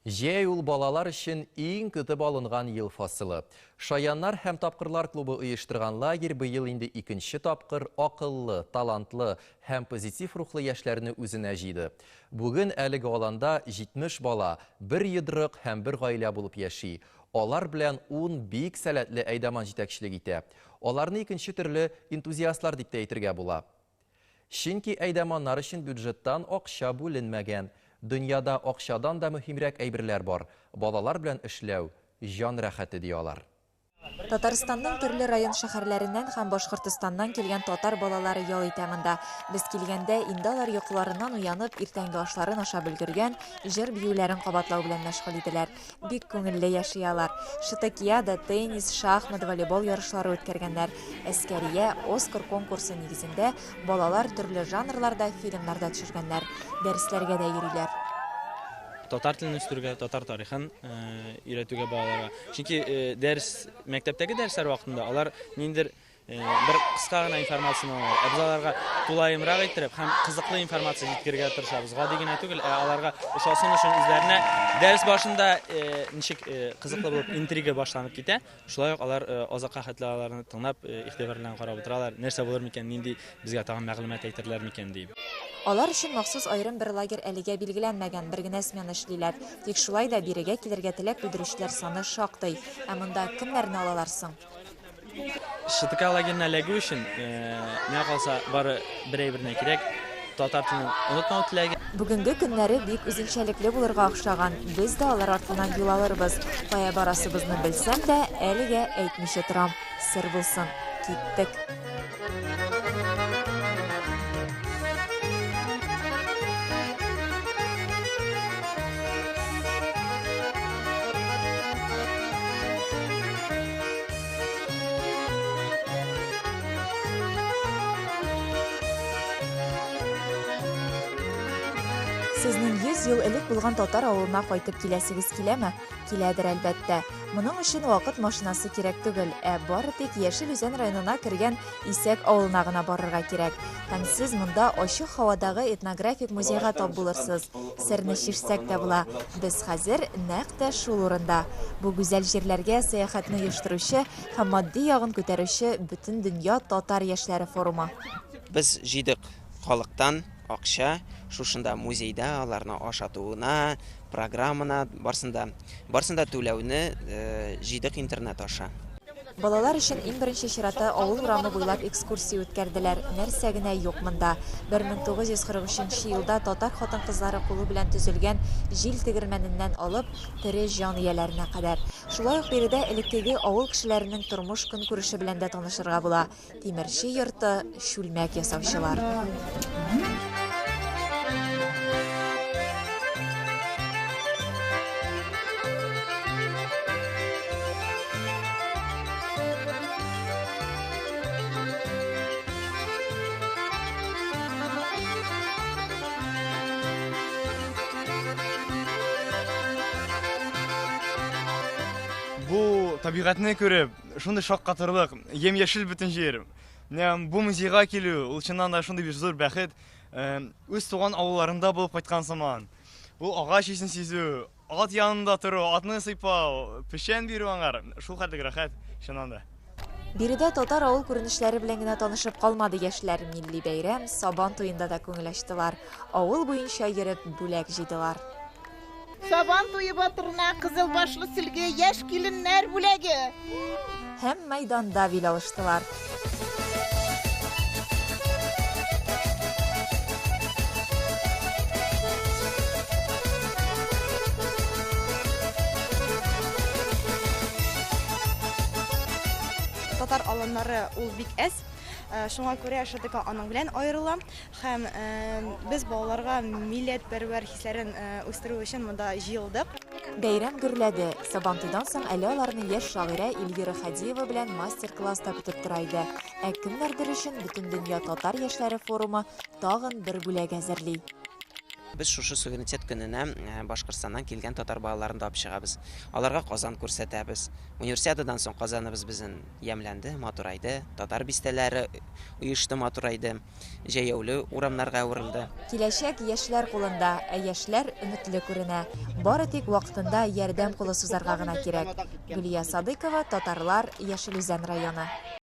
Җәй ул балалар өчен иң көтеп алынган ел фасылы. Шаяннар һәм тапкырлар клубы оештырган лагерь быел инде икенче тапкыр акыллы, талантлы һәм позитив рухлы яшьләрне үзенә җыйды. Бүген әлеге аланда 70 бала, бер йодрык һәм бер гаилә булып яши. Алар белән 10 бик сәләтле әйдәман җитәкчелек итә. Аларны икенче төрле энтузиастлар дип тә әйтергә була. Чөнки әйдәманнар өчен бюджеттан акча бүленмәгән. Дөньяда акчадан да мөһимрәк әйберләр бар. Балалар белән эшләү җан рәхәте диялар. Татарстанның төрле район шәһәрләреннән һәм Башкортстаннан килгән татар балалары ял итә монда. Без килгәндә инде алар йокларыннан уянып, иртәнге ашларын ашап өлгергән, җыр биюләрен кабатлау белән мәшгуль иделәр. Бик күңелле яшиялар. Шытакиада, теннис, шахмат, волейбол ярышлары үткәргәннәр. Әскәрия, Оскар конкурсы нигезендә балалар төрле жанрларда фильмнарда төшергәннәр. Дәресләргә дә йөриләр. Татар телен үстерүгә, татар тарихын өйрәтүгә балаларга. Чөнки мәктәптәге дәресләр вакытында алар ниндидер бер кыска гына информацияны алалар. Без аларга тулаемрак иттереп һәм кызыклы информация җиткергә тырышабыз. Гади генә түгел, аларга ошасын өчен үзләренә дәрес башында ничек кызыклы булып интрига башланып китә. Шулай ук алар азакка хәтләрне тыңлап, игътибар белән карап утыралар. Нәрсә булыр микән, нинди безгә тагын мәгълүмат әйтерләр микән дип. Алар өчен махсус аерым бер лагерь әлегә билгеләнмәгән, бер генә смена эшлиләр. Тик шулай да бирегә килергә теләк белдерүчеләр саны шактый. Ә монда кемнәрне алалар соң? Шытыка лагеренә эләгү өчен, миңа калса, бары бер әйберне кирәк. Татар телен онытмау теләге. Бүгенге көннәре бик үзенчәлекле булырга охшаган. Без дә алар артыннан юл алырбыз. Кая барасыбызны белсәм дә, әлегә әйтмичә торам. Сер булсын. Киттек. Сезнең 100 ел элек булган татар авылына кайтып киләсегез киләме? Киләдер әлбәттә. Моның өчен вакыт машинасы кирәк түгел, бары тик Яшел Үзән районына кергән Исәк авылына гына барырга кирәк. Һәм сез монда ачык һавадагы этнографик музейга тап булырсыз. Серне чишсәк тә була. Без хәзер нәкъ шул урында. Бу гүзәл җирләргә сәяхәтне оештыручы һәм матди ягын күтәрүче Бөтен дөнья татар яшьләре форумы. Без җыйдык халыктан акча, шушында музейда аларны ашатуына, программана барсында түләүне җыйдык интернет аша. Балалар өчен иң беренче чиратта авыл урамы буйлап экскурсия үткәрделәр. Нәрсә генә юк монда. 1943 елда татар хатын-кызлары кулы белән төзелгән җил тегермәненнән алып тере җан ияләренә кадәр. Шулай ук биредә элеккеге авыл кешеләренең тормыш көнкүреше белән дә танышырга була. Тимерче йорты, шүлмәк ясаучылар. Бу табигатьне күреп, шундый шаккатырлык, ем-яшел бөтен җир. Бу музейга килү, ул чыннан да шундый бер зур бәхет. Үз туган авылларында булып кайткан сыман. Бу агач исен сизү, ат янында тору, атны сыйпау, пешән бирү аңар, шул хәтлек рәхәт, чыннан да. Биредә татар авыл күренешләре белән генә танышып калмады яшьләр. Милли бәйрәм, Сабан туенда да күңел ачтылар. Авыл буенча йөреп бүләк җыйдылар. Сабан туе батырына кызыл башлы силге яшь киленнәр бүләге. Һәм мәйданда бил алыштылар. Татар аланнары ул бик әз. Шуңа күрә Шытыка аның белән аерыла һәм без балаларга милләт пәрвәр хисләрен үстерү өчен монда җыелдык. Бәйрәм гөрләде. Сабантуйдан соң әле аларны яшь шагыйрә Илгира Хадиева белән мастер-класста көтеп тора иде. Кемнәрдер өчен Бөтен дөнья татар яшьләре форумы тагын бер бүләк әзерли. без шушы суверенитет көненә Башкортстаннан килгән татар балаларын да алып чыгабыз. Аларга Казан күрсәтәбез. Универсиададан соң Казаныбыз безнең ямьләнде, матурайды, татар бистәләре оешты, матурайды, җәяүле урамнарга әверелде. Киләчәк яшьләр кулында, ә яшьләр өметле күренә. Бары тик вакытында ярдәм кулы сузарга гына кирәк. Гөлия Садыкова, Татарлар, Яшел Үзән районы.